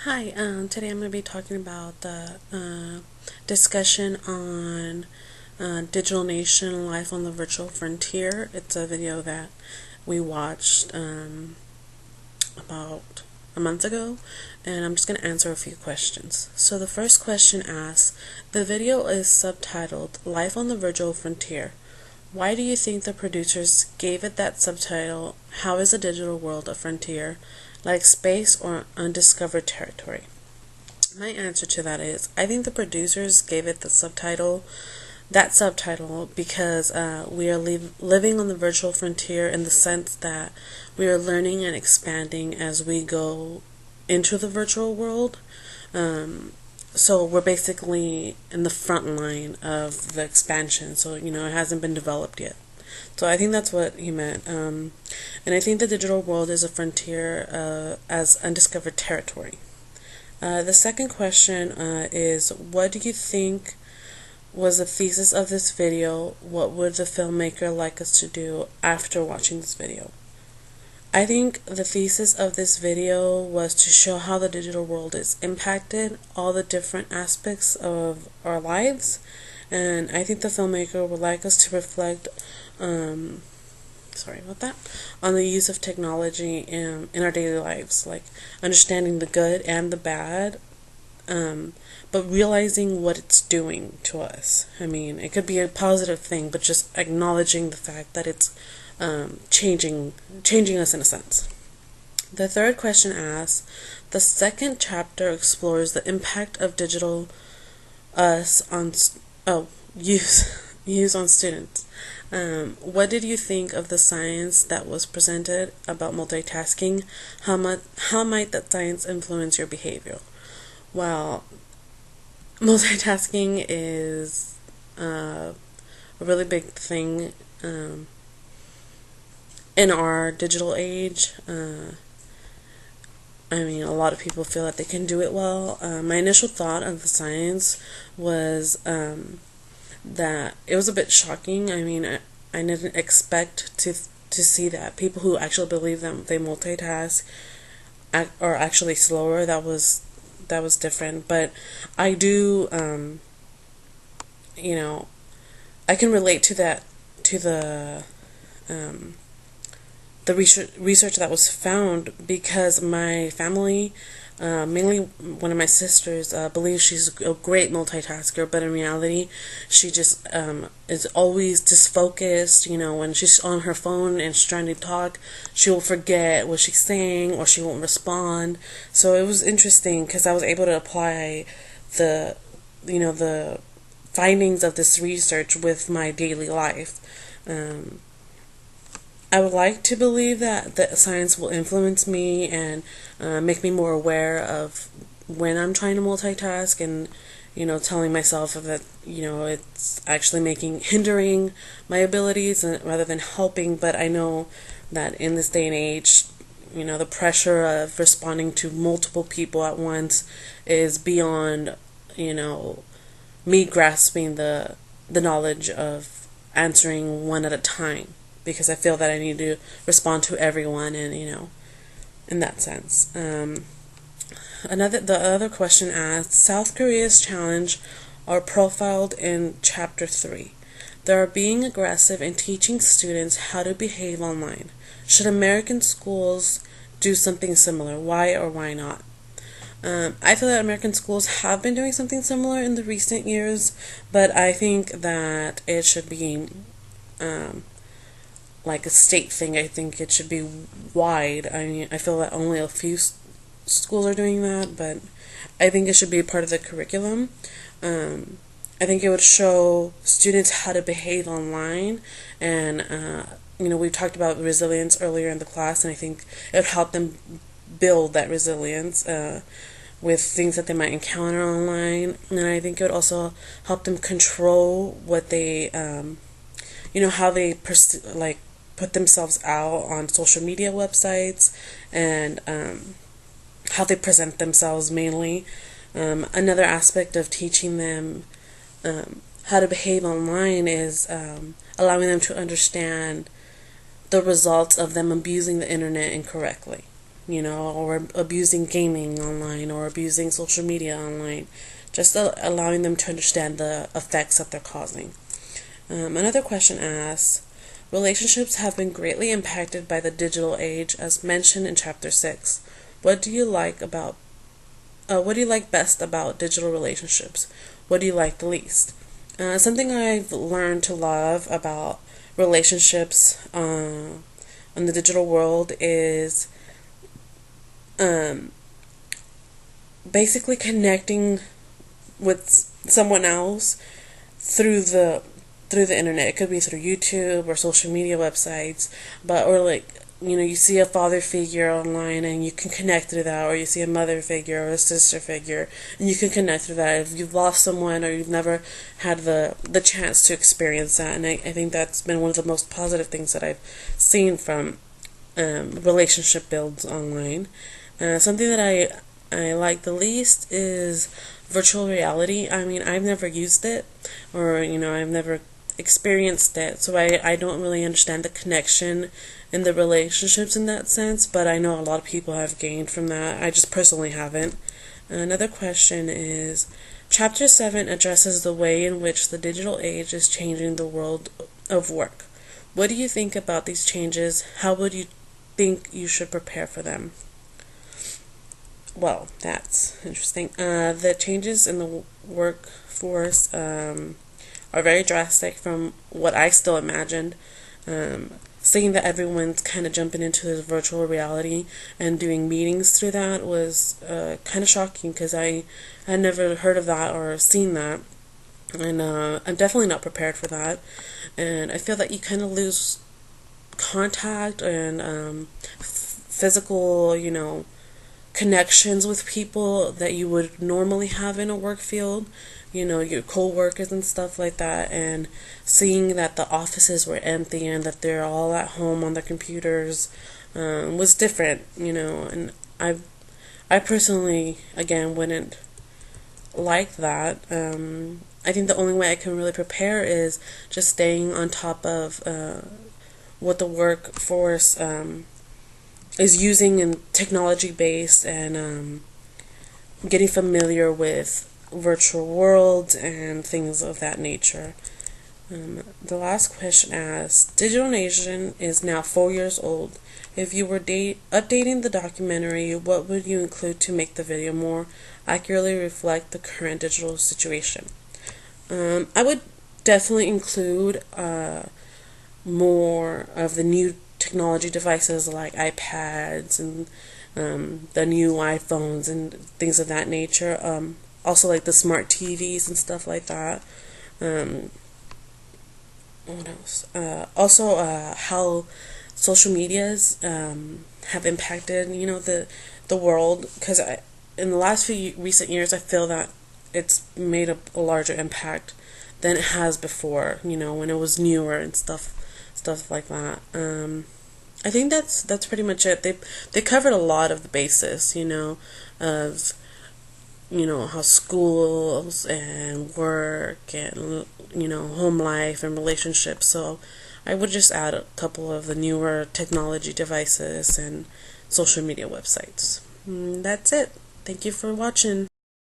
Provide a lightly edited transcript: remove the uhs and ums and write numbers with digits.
Hi, today I'm going to be talking about the discussion on Digital Nation Life on the Virtual Frontier. It's a video that we watched about a month ago, and I'm just going to answer a few questions. So the first question asks, the video is subtitled Life on the Virtual Frontier. Why do you think the producers gave it that subtitle? How is the digital world a frontier, like space or undiscovered territory? My answer to that is I think the producers gave it that subtitle, because we are living on the virtual frontier in the sense that we are learning and expanding as we go into the virtual world. So we're basically in the front line of the expansion. So, it hasn't been developed yet. So I think that's what he meant. And I think the digital world is a frontier as undiscovered territory. The second question is, what do you think was the thesis of this video? What would the filmmaker like us to do after watching this video? I think the thesis of this video was to show how the digital world is impacted all the different aspects of our lives, and I think the filmmaker would like us to reflect on the use of technology in our daily lives, like understanding the good and the bad, but realizing what it's doing to us. I mean, it could be a positive thing, but just acknowledging the fact that it's changing us in a sense. The third question asks, the second chapter explores the impact of digital use on students. What did you think of the science that was presented about multitasking? How might that science influence your behavior? Well, multitasking is a really big thing in our digital age. I mean, a lot of people feel that they can do it well. My initial thought of the science was that it was a bit shocking. I mean, I didn't expect to see that people who actually believe that they multitask are actually slower. That was different. But I do, I can relate to that, to the research that was found, because my family, mainly one of my sisters, believes she's a great multitasker, but in reality she just is always disfocused. When she's on her phone and she's trying to talk, she will forget what she's saying, or she won't respond. So it was interesting because I was able to apply the findings of this research with my daily life. I would like to believe that the science will influence me and make me more aware of when I'm trying to multitask, and telling myself that it's actually hindering my abilities rather than helping. But I know that in this day and age, the pressure of responding to multiple people at once is beyond me grasping the knowledge of answering one at a time, because I feel that I need to respond to everyone, and in that sense. The other question asks, South Korea's challenge are profiled in Chapter 3. They are being aggressive in teaching students how to behave online. Should American schools do something similar? Why or why not? I feel that American schools have been doing something similar in the recent years, but I think that it should be like a state thing. I think it should be wide. I mean, I feel that only a few schools are doing that, but I think it should be part of the curriculum. I think it would show students how to behave online, and we talked about resilience earlier in the class, and I think it would help them build that resilience with things that they might encounter online, and I think it would also help them control what they how they put themselves out on social media websites, and how they present themselves mainly. Another aspect of teaching them how to behave online is allowing them to understand the results of them abusing the internet incorrectly. or abusing gaming online or abusing social media online, just allowing them to understand the effects that they're causing. Another question asks, relationships have been greatly impacted by the digital age, as mentioned in Chapter 6. What do you like best about digital relationships? What do you like the least? Something I've learned to love about relationships in the digital world is basically connecting with someone else through the internet. It could be through YouTube or social media websites, or like, you see a father figure online and you can connect through that, or you see a mother figure or a sister figure and you can connect through that if you've lost someone or you've never had the chance to experience that. And I think that's been one of the most positive things that I've seen from relationship builds online. Something that I like the least is virtual reality. I mean, I've never used it, or I've never experienced it, so I don't really understand the connection in the relationships in that sense, but I know a lot of people have gained from that. I just personally haven't. Another question is, Chapter 7 addresses the way in which the digital age is changing the world of work. What do you think about these changes? How would you think you should prepare for them? Well, that's interesting. The changes in the workforce are very drastic from what I still imagined. Seeing that everyone's kind of jumping into this virtual reality and doing meetings through that was kind of shocking, because I had never heard of that or seen that. And I'm definitely not prepared for that. And I feel that you kind of lose contact and physical, connections with people that you would normally have in a work field, your co-workers and stuff like that, and seeing that the offices were empty and that they're all at home on their computers was different, and I personally, again, wouldn't like that. I think the only way I can really prepare is just staying on top of what the workforce is using in technology based, and getting familiar with virtual worlds and things of that nature. The last question asks, Digital Nation is now 4 years old. If you were updating the documentary, what would you include to make the video more accurately reflect the current digital situation? I would definitely include more of the new technology devices like iPads and the new iPhones and things of that nature. Also like the smart TVs and stuff like that. What else? Also how social medias have impacted the world, because in the last few recent years I feel that it's made a larger impact than it has before, when it was newer and stuff like that. I think that's pretty much it. They covered a lot of the basis, of how schools and work and home life and relationships. So I would just add a couple of the newer technology devices and social media websites. That's it. Thank you for watching.